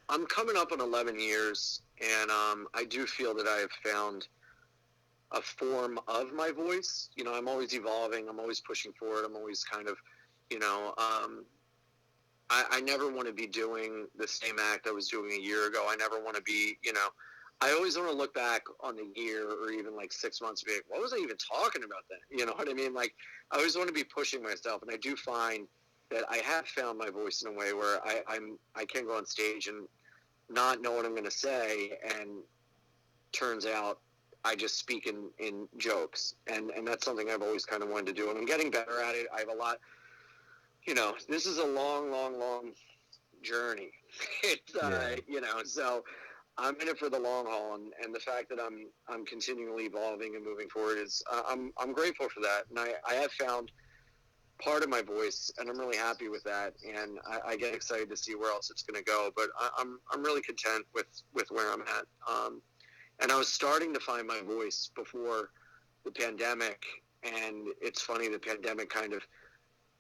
I'm coming up on 11 years, and I do feel that I have found a form of my voice. You know, I'm always evolving. I'm always pushing forward. I'm always kind of, you know, I never want to be doing the same act I was doing a year ago. I never want to be, you know, I always want to look back on the year or even like 6 months and be like, what was I even talking about then? You know what I mean? Like, I always want to be pushing myself. And I do find that I have found my voice in a way where I can go on stage and not know what I'm going to say. And turns out I just speak in jokes. And that's something I've always kind of wanted to do. And I'm getting better at it. I have a lot, you know, this is a long, long, long journey. It's, Yeah. you know, so I'm in it for the long haul, and the fact that I'm continually evolving and moving forward is I'm grateful for that, and I have found part of my voice, and I'm really happy with that, and I get excited to see where else it's going to go. But I'm really content with where I'm at, and I was starting to find my voice before the pandemic, and it's funny, the pandemic kind of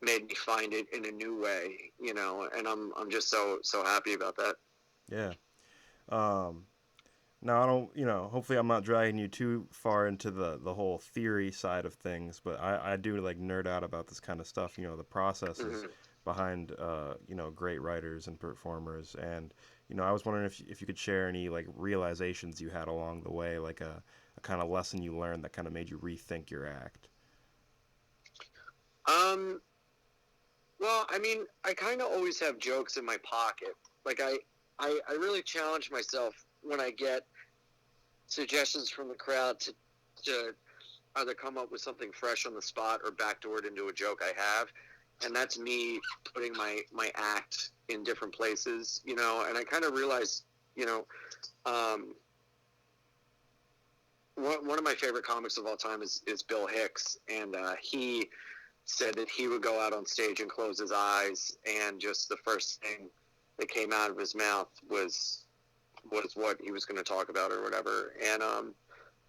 made me find it in a new way, you know, and I'm just so happy about that. Yeah. Um, Now I don't, hopefully I'm not dragging you too far into the whole theory side of things, but I do like nerd out about this kind of stuff, the processes Hmm. behind, great writers and performers. And, I was wondering if you could share any like realizations you had along the way, like a kind of lesson you learned that kind of made you rethink your act. Um, well, I mean, I kind of always have jokes in my pocket. Like I really challenge myself when I get suggestions from the crowd to either come up with something fresh on the spot or backdoor it into a joke I have. And that's me putting my act in different places, you know, and I kind of realize, you know, um, one of my favorite comics of all time is Bill Hicks. And he said that he would go out on stage and close his eyes, and just the first thing that came out of his mouth was what he was going to talk about or whatever. And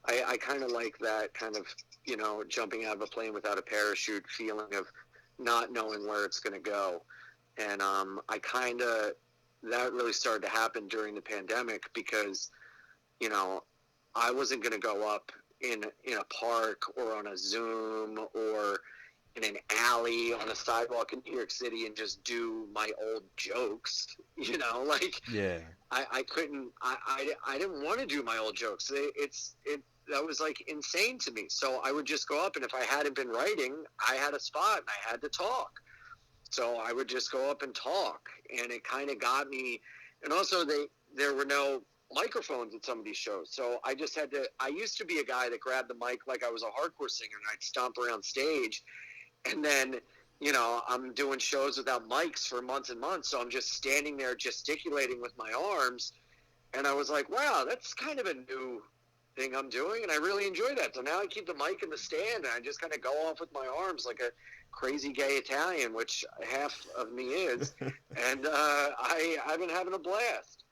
I kind of like that kind of, you know, jumping out of a plane without a parachute feeling of not knowing where it's going to go. And I kind of, that really started to happen during the pandemic because, you know, I wasn't going to go up in a park or on a Zoom or in an alley on a sidewalk in New York City and just do my old jokes, you know, like Yeah. I couldn't, I didn't want to do my old jokes. That was like insane to me. So I would just go up, and if I hadn't been writing, I had a spot and I had to talk. So I would just go up and talk, and it kind of got me. And also, there were no microphones at some of these shows, so I just had to. I used to be a guy that grabbed the mic like I was a hardcore singer, and I'd stomp around stage, and then, you know, I'm doing shows without mics for months and months, so I'm just standing there gesticulating with my arms, and I was like, wow, that's kind of a new thing I'm doing, and I really enjoy that. So now I keep the mic in the stand, and I just kind of go off with my arms like a crazy gay Italian, which half of me is, and I've been having a blast.